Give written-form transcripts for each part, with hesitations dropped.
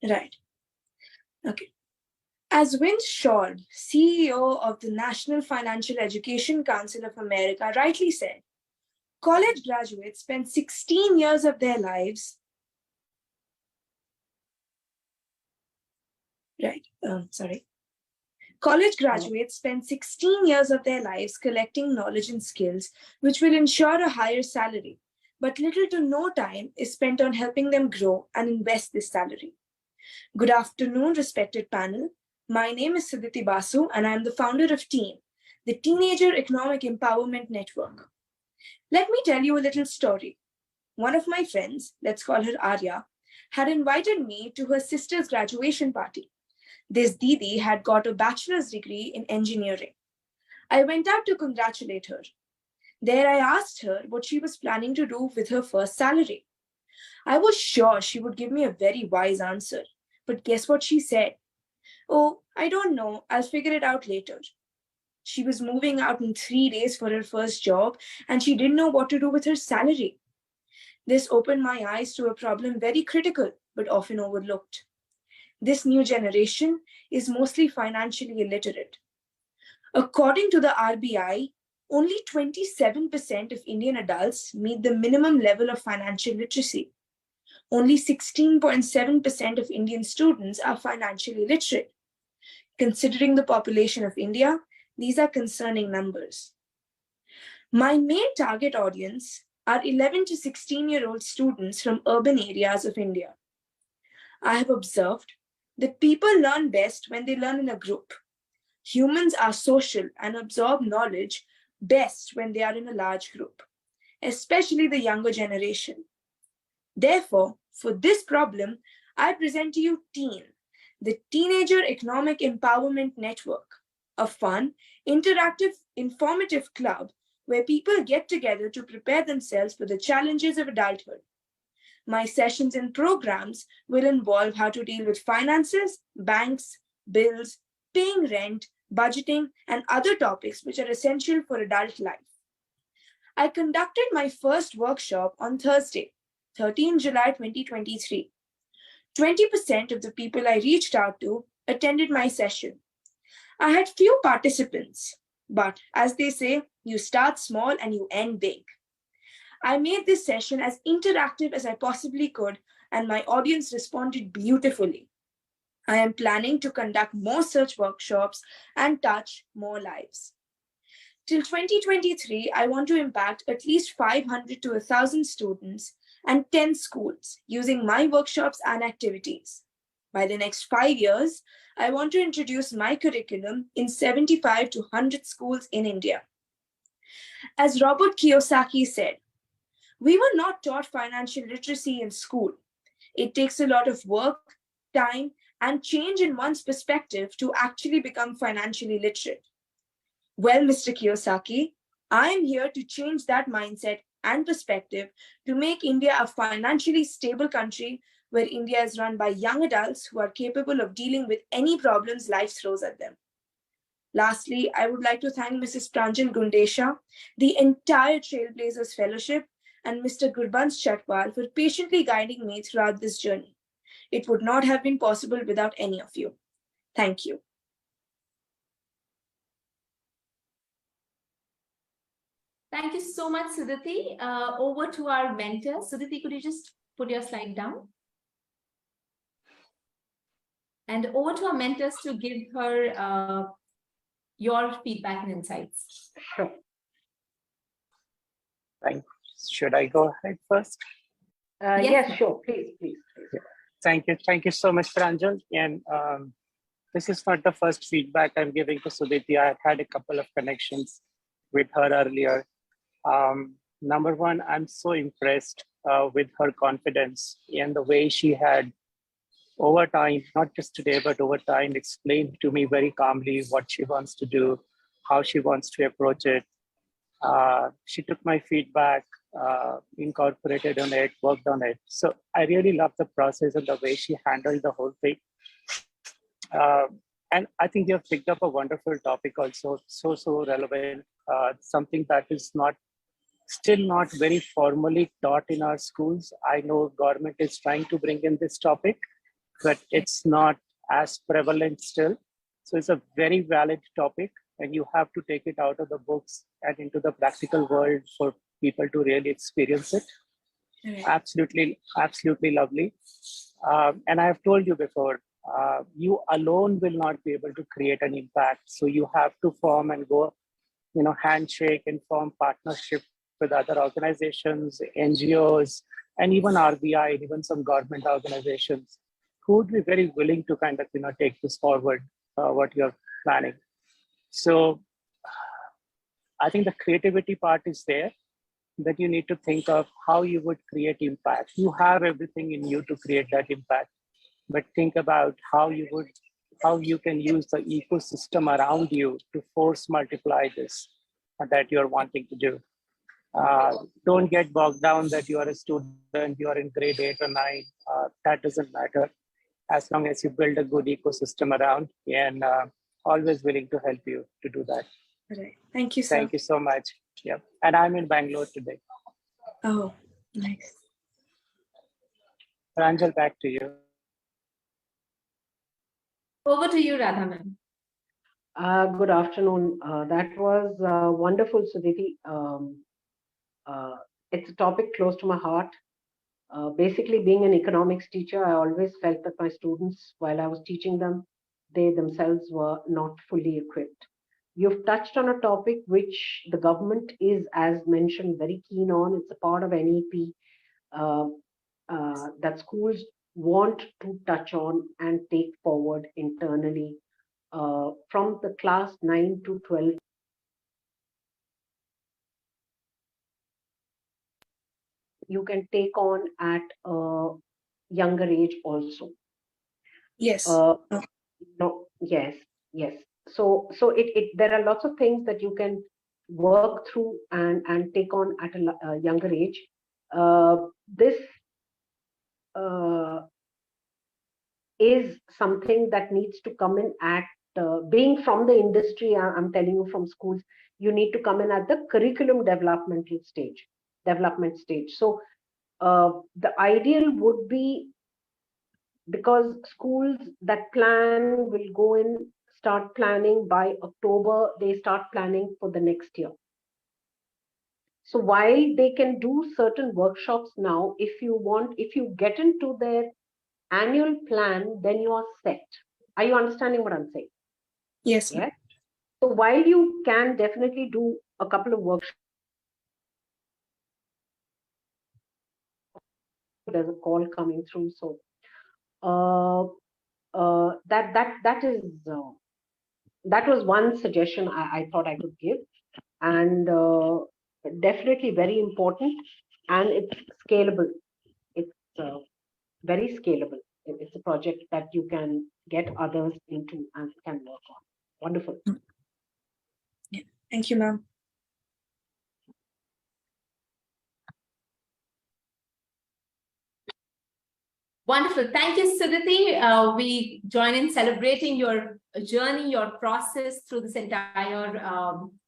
Right. Okay. As Vince Shaw, CEO of the National Financial Education Council of America, rightly said, college graduates spend 16 years of their lives. College graduates spend 16 years of their lives collecting knowledge and skills, which will ensure a higher salary. But little to no time is spent on helping them grow and invest this salary. Good afternoon, respected panel. My name is Suditi Basu, and I am the founder of T.E.E.N, the Teenager Economic Empowerment Network. Let me tell you a little story. One of my friends, let's call her Arya, had invited me to her sister's graduation party. This Didi had got a bachelor's degree in engineering. I went out to congratulate her. There I asked her what she was planning to do with her first salary. I was sure she would give me a very wise answer, but guess what she said? Oh, I don't know, I'll figure it out later. She was moving out in 3 days for her first job, and she didn't know what to do with her salary. This opened my eyes to a problem very critical, but often overlooked. This new generation is mostly financially illiterate. According to the RBI, only 27% of Indian adults meet the minimum level of financial literacy. Only 16.7% of Indian students are financially literate. Considering the population of India, these are concerning numbers. My main target audience are 11 to 16-year-old students from urban areas of India. I have observed that people learn best when they learn in a group. Humans are social and absorb knowledge best when they are in a large group, especially the younger generation. Therefore, for this problem, I present to you T.E.E.N, the Teenager Economic Empowerment Network, a fun, interactive, informative club where people get together to prepare themselves for the challenges of adulthood. My sessions and programs will involve how to deal with finances, banks, bills, paying rent, budgeting, and other topics which are essential for adult life. I conducted my first workshop on Thursday, 13 July 2023. 20% of the people I reached out to attended my session. I had few participants, but as they say, you start small and you end big. I made this session as interactive as I possibly could, and my audience responded beautifully. I am planning to conduct more such workshops and touch more lives. Till 2023, I want to impact at least 500 to 1,000 students and 10 schools using my workshops and activities. By the next 5 years, I want to introduce my curriculum in 75 to 100 schools in India. As Robert Kiyosaki said, we were not taught financial literacy in school. It takes a lot of work, time, and change in one's perspective to actually become financially literate. Well, Mr. Kiyosaki, I am here to change that mindset and perspective to make India a financially stable country where India is run by young adults who are capable of dealing with any problems life throws at them. Lastly, I would like to thank Mrs. Pranjal Gundesha, the entire Trailblazers Fellowship, and Mr. Gurbansh Chatwal for patiently guiding me throughout this journey. It would not have been possible without any of you. Thank you. Thank you so much, Suditi. Over to our mentor. Suditi, could you just put your slide down? And over to our mentors to give her your feedback and insights. Sure. Should I go ahead first? Yes, sure. Please. Yeah. Thank you so much, Pranjal. And this is not the first feedback I'm giving to Suditi. I had a couple of connections with her earlier. Number one, I'm so impressed with her confidence and the way she had over time, not just today, but over time, explained to me very calmly what she wants to do, how she wants to approach it. She took my feedback, incorporated on it, worked on it. So I really love the process and the way she handled the whole thing. And I think you have picked up a wonderful topic also, so relevant, something that is still not very formally taught in our schools. I know government is trying to bring in this topic, but it's not as prevalent still. So it's a very valid topic, and you have to take it out of the books and into the practical world for people to really experience it. Right. Absolutely lovely. And I have told you before, you alone will not be able to create an impact. So you have to form and go, handshake and form partnership with other organizations, NGOs, and even RBI, and even some government organizations who would be very willing to kind of, take this forward, what you're planning. So I think the creativity part is there, that you need to think of how you would create impact. You have everything in you to create that impact, but think about how you can use the ecosystem around you to force multiply this that you're wanting to do. Don't get bogged down that you are a student, you are in grade 8 or 9. That doesn't matter, as long as you build a good ecosystem around, and always willing to help you to do that. Right. Thank you, sir. Thank you so much. Yeah. And I'm in Bangalore today. Oh, nice. Pranjal, back to you. Over to you, Radha ma'am. Good afternoon. That was wonderful, Suditi. It's a topic close to my heart. Basically, being an economics teacher, I always felt that my students, while I was teaching them, they themselves were not fully equipped. You've touched on a topic which the government is, as mentioned, very keen on. It's a part of NEP that schools want to touch on and take forward internally from the class 9 to 12. You can take on at a younger age also. Yes. No, yes. So there are lots of things that you can work through and take on at a younger age. This is something that needs to come in at being from the industry. I'm telling you, from schools, you need to come in at the curriculum development stage. So the ideal would be, because schools that plan will go in, start planning by October, they start planning for the next year. So while they can do certain workshops now, if you get into their annual plan, then you are set. Are you understanding what I'm saying? Yes. Yeah. So while you can definitely do a couple of workshops, there's a call coming through. So that was one suggestion I thought I could give, and definitely very important, and it's scalable. It's very scalable. It's a project that you can get others into and can work on. Wonderful. Yeah. Thank you, ma'am. Wonderful. Thank you, Suditi. We join in celebrating your journey, your process through this entire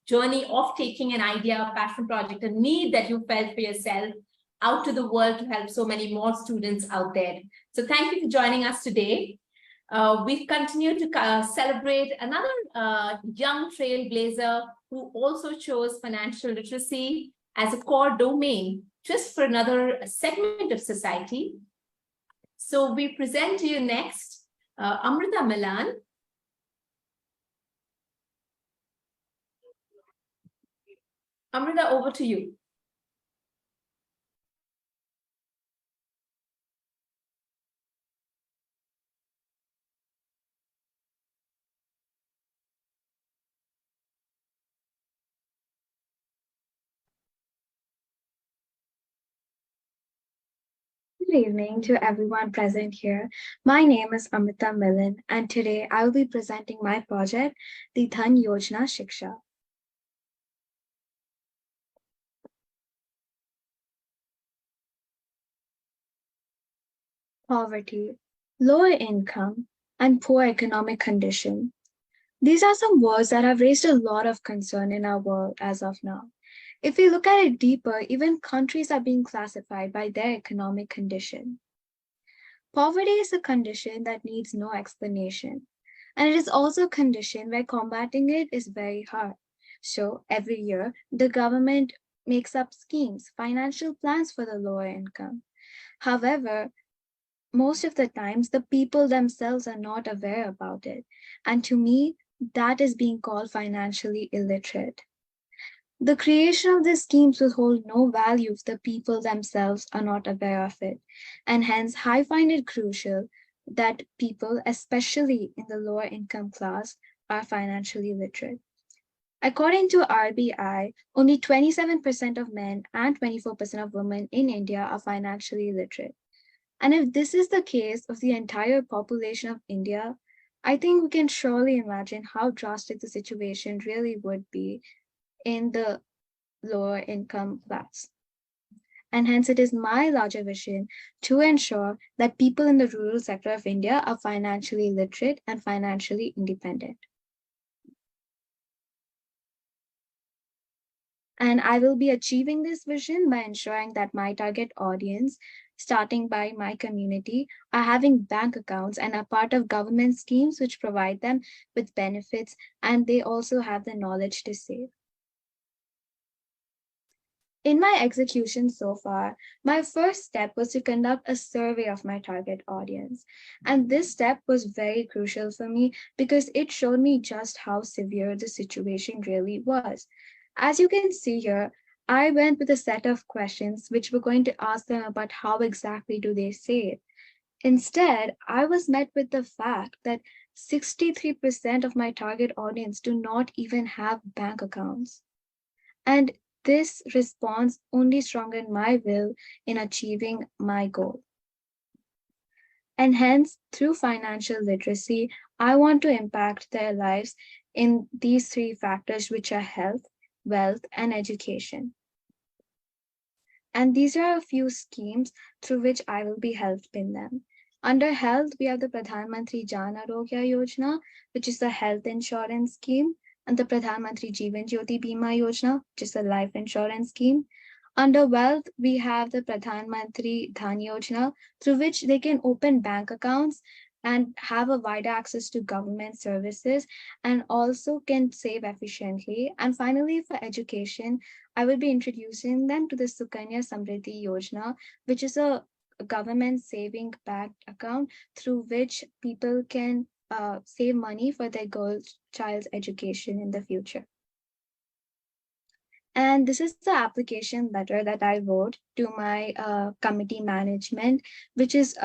journey of taking an idea, a passion project, a need that you felt for yourself out to the world to help so many more students out there. So thank you for joining us today. We continue to celebrate another young trailblazer who also chose financial literacy as a core domain, just for another segment of society. So we present to you next Amrita Milan. Amrita, over to you. Good evening to everyone present here. My name is Amrita Milan, and today I will be presenting my project, the T.E.E.N Yojana Shiksha. Poverty, lower income, and poor economic condition. These are some words that have raised a lot of concern in our world as of now. If we look at it deeper, even countries are being classified by their economic condition. Poverty is a condition that needs no explanation, and it is also a condition where combating it is very hard. So every year, the government makes up schemes, financial plans for the lower income. However, most of the times, the people themselves are not aware about it. And to me, that is being called financially illiterate. The creation of these schemes will hold no value if the people themselves are not aware of it. And hence, I find it crucial that people, especially in the lower income class, are financially literate. According to RBI, only 27% of men and 24% of women in India are financially literate. And if this is the case of the entire population of India, I think we can surely imagine how drastic the situation really would be in the lower income class. And hence, it is my larger vision to ensure that people in the rural sector of India are financially literate and financially independent. And I will be achieving this vision by ensuring that my target audience, starting by my community, are having bank accounts and are part of government schemes which provide them with benefits, and they also have the knowledge to save. In my execution so far, my first step was to conduct a survey of my target audience. And this step was very crucial for me because it showed me just how severe the situation really was. As you can see here, I went with a set of questions which were going to ask them about how exactly do they save. Instead, I was met with the fact that 63% of my target audience do not even have bank accounts. And this response only strengthened my will in achieving my goal. And hence, through financial literacy, I want to impact their lives in these three factors, which are health, wealth, and education. And these are a few schemes through which I will be helping them. Under health, we have the Pradhan Mantri Jan Arogya Yojana, which is the health insurance scheme, and the Pradhan Mantri Jeevan Jyoti Bima Yojana, which is a life insurance scheme. Under wealth, we have the Pradhan Mantri Dhan Yojana, through which they can open bank accounts and have a wider access to government services and also can save efficiently. And finally, for education, I will be introducing them to the Sukanya Samriddhi Yojana, which is a government saving backed account through which people can save money for their child's education in the future. And this is the application letter that I wrote to my committee management, which is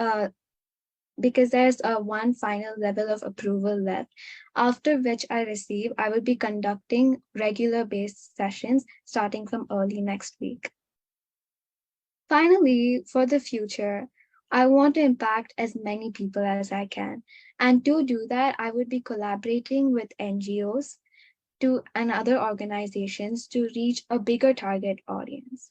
because there's one final level of approval left, after which I will be conducting regular based sessions starting from early next week. Finally, for the future, I want to impact as many people as I can. And to do that, I would be collaborating with NGOs and other organizations to reach a bigger target audience.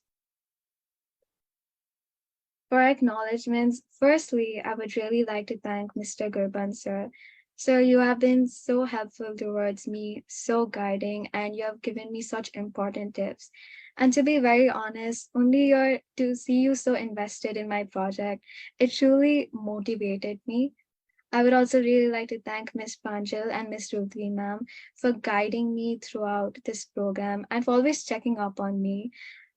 For acknowledgements, firstly, I would really like to thank Mr. Gurban, sir. Sir, you have been so helpful towards me, so guiding, and you have given me such important tips. And to be very honest, to see you so invested in my project, it truly motivated me. I would also really like to thank Ms. Pranjal and Ms. Ruthvi ma'am for guiding me throughout this program and for always checking up on me.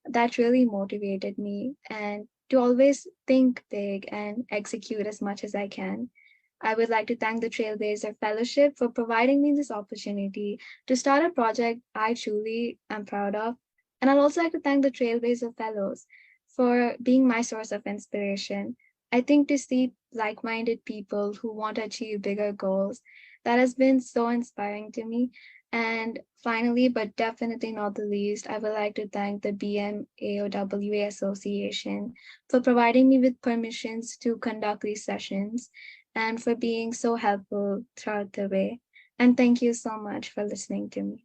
That really motivated me and to always think big and execute as much as I can. I would like to thank the Trailblazer Fellowship for providing me this opportunity to start a project I truly am proud of. And I'd also like to thank the Trailblazer Fellows for being my source of inspiration. I think to see like-minded people who want to achieve bigger goals, that has been so inspiring to me. And finally, but definitely not the least, I would like to thank the BMAOWA Association for providing me with permissions to conduct these sessions and for being so helpful throughout the way. And thank you so much for listening to me.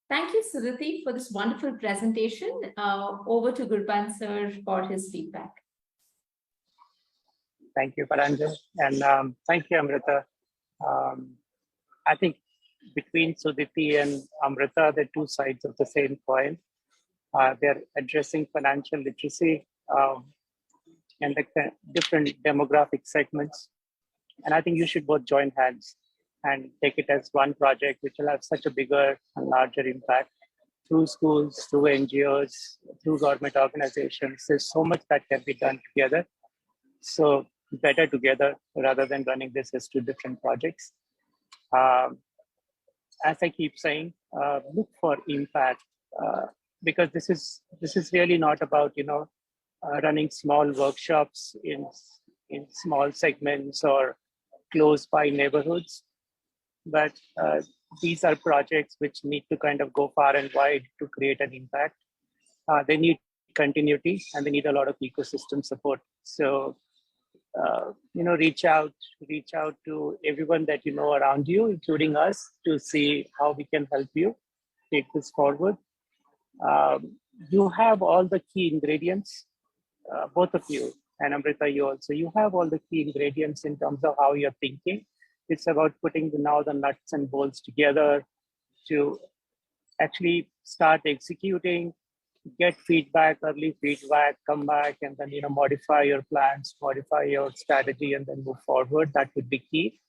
Thank you, Suditi, for this wonderful presentation. Over to Gurban sir for his feedback. Thank you, Paranjal, and thank you, Amrita. I think between Suditi and Amrita, they're two sides of the same coin. They're addressing financial literacy and the different demographic segments. And I think you should both join hands and take it as one project, which will have such a bigger and larger impact through schools, through NGOs, through government organizations. There's so much that can be done together. So better together rather than running this as two different projects. As I keep saying, look for impact because this is really not about running small workshops in small segments or close by neighborhoods, but these are projects which need to kind of go far and wide to create an impact. They need continuity and they need a lot of ecosystem support. So reach out to everyone that you know around you, including us, to see how we can help you take this forward. You have all the key ingredients, both of you, and Amrita, you also. You have all the key ingredients in terms of how you're thinking. It's about putting now the nuts and bolts together to actually start executing, get feedback, early feedback, come back, and then modify your plans, modify your strategy, and then move forward. That would be key.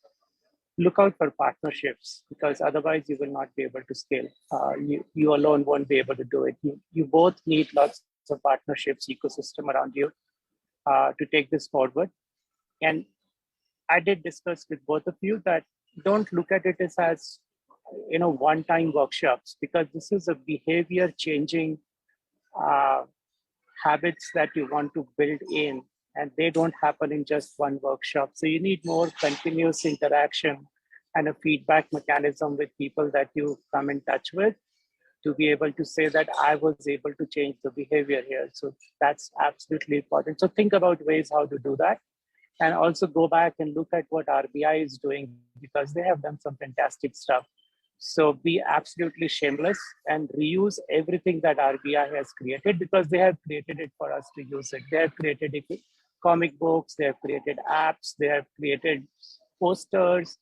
Look out for partnerships because otherwise you will not be able to scale. You alone won't be able to do it. You both need lots of partnerships, ecosystem around you to take this forward. And I did discuss with both of you that don't look at it as one-time workshops, because this is a behavior changing habits that you want to build in, and they don't happen in just one workshop. So you need more continuous interaction and a feedback mechanism with people that you come in touch with to be able to say that I was able to change the behavior here. So that's absolutely important. So think about ways how to do that. And also go back and look at what RBI is doing, because they have done some fantastic stuff. So be absolutely shameless and reuse everything that RBI has created, because they have created it for us to use it. They have created comic books, they have created apps, they have created posters,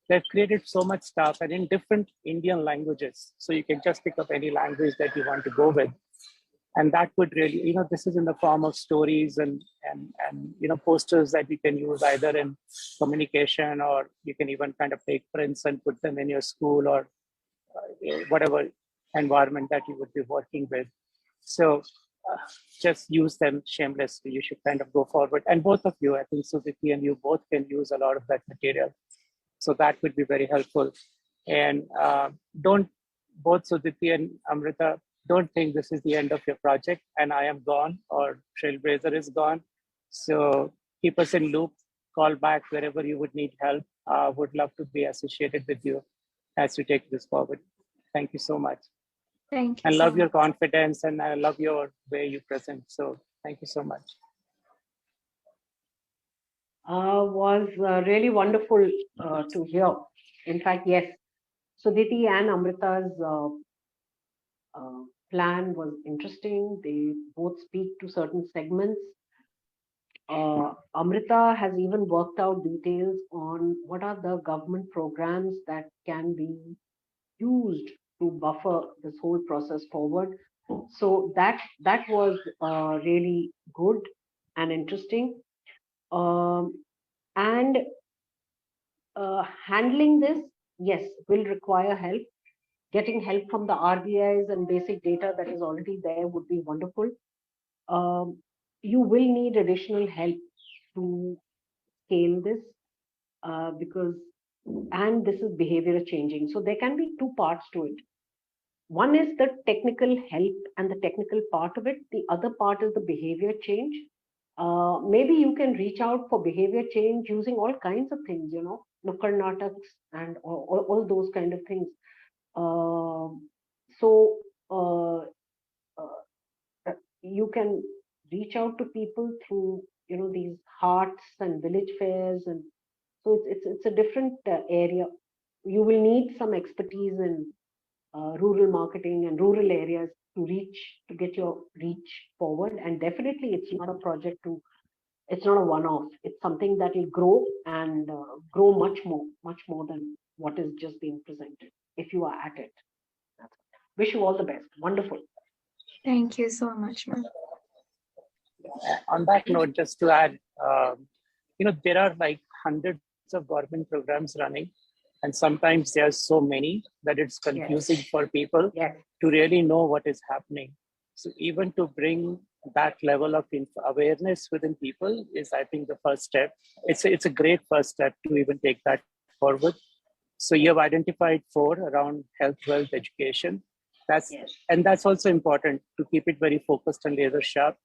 they've created so much stuff, and in different Indian languages. So you can just pick up any language that you want to go with. And that would really, this is in the form of stories and posters that you can use either in communication, or you can even kind of take prints and put them in your school or whatever environment that you would be working with. So just use them shamelessly. You should kind of go forward. And both of you, I think Suditi and you both can use a lot of that material. So that would be very helpful. And both Suditi and Amrita, don't think this is the end of your project and I am gone or Trailblazer is gone. So keep us in loop, call back wherever you would need help. Would love to be associated with you as you take this forward. Thank you so much. Thank you. I love your confidence and I love your way you present. So thank you so much. Was really wonderful to hear. In fact, yes, Suditi and Amrita's plan was interesting. They both speak to certain segments. Amrita has even worked out details on what are the government programs that can be used to buffer this whole process forward. So that was really good and interesting. And handling this, yes, will require help. Getting help from the RBIs and basic data that is already there would be wonderful. You will need additional help to scale this and this is behavior changing. So there can be two parts to it. One is the technical help and the technical part of it. The other part is the behavior change. Maybe you can reach out for behavior change using all kinds of things, nukkad nataks and all those kind of things. So you can reach out to people through these hearts and village fairs, and so it's a different area. You will need some expertise in rural marketing and rural areas to get your reach forward. And definitely it's not a project it's not a one-off. It's something that will grow and grow much more than what is just being presented. if you are at it. Wish you all the best. Wonderful. Thank you so much, ma'am. On that note, just to add, there are like hundreds of government programs running, and sometimes there are so many that it's confusing for people to really know what is happening. So even to bring that level of awareness within people is, I think, the first step. It's a great first step to even take that forward. So you have identified 4 around health, wealth, education. And that's also important to keep it very focused and laser sharp.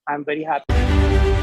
I'm very happy.